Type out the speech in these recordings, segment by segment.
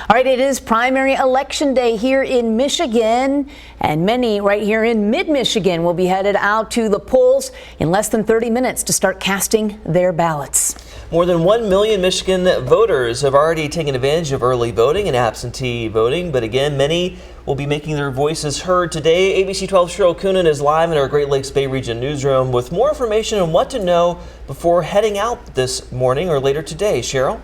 All right, it is primary election day here in Michigan, and many right here in mid-Michigan will be headed out to the polls in less than 30 minutes to start casting their ballots. More than 1 million Michigan voters have already taken advantage of early voting and absentee voting, but again, many will be making their voices heard today. ABC 12's Cheryl Coonan is live in our Great Lakes Bay Region newsroom with more information on what to know before heading out this morning or later today. Cheryl?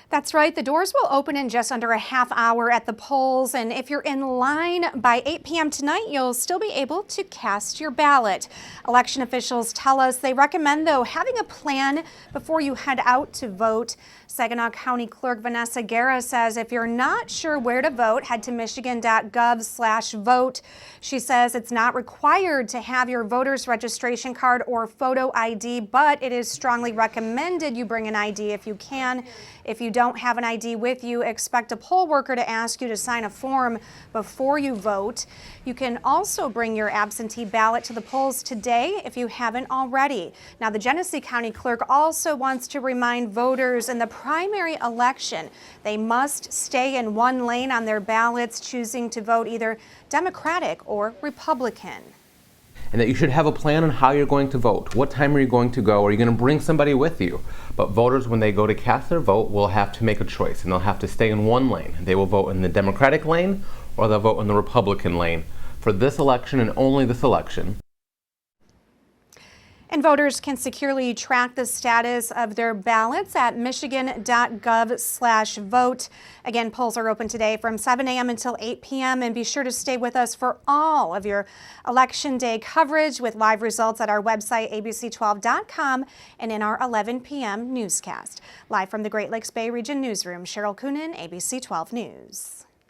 That's right. The doors will open in just under a half hour at the polls. And if you're in line by 8 p.m. tonight, you'll still be able to cast your ballot. Election officials tell us they recommend, though, having a plan before you head out to vote. Saginaw County Clerk Vanessa Guerra says if you're not sure where to vote, head to michigan.gov/vote. She says it's not required to have your voter's registration card or photo ID, but it is strongly recommended you bring an ID if you can. If you don't have an ID with you, expect a poll worker to ask you to sign a form before you vote. You can also bring your absentee ballot to the polls today if you haven't already. Now, the Genesee County Clerk also wants to remind voters in the primary election, they must stay in one lane on their ballots, choosing to vote either Democratic or Republican. And that you should have a plan on how you're going to vote. What time are you going to go? Are you going to bring somebody with you? But voters, when they go to cast their vote, will have to make a choice, and they'll have to stay in one lane. They will vote in the Democratic lane, or they'll vote in the Republican lane for this election and only this election. And voters can securely track the status of their ballots at michigan.gov/vote. Again, polls are open today from 7 a.m. until 8 p.m. And be sure to stay with us for all of your Election Day coverage with live results at our website, abc12.com, and in our 11 p.m. newscast. Live from the Great Lakes Bay Region Newsroom, Cheryl Coonan, ABC 12 News.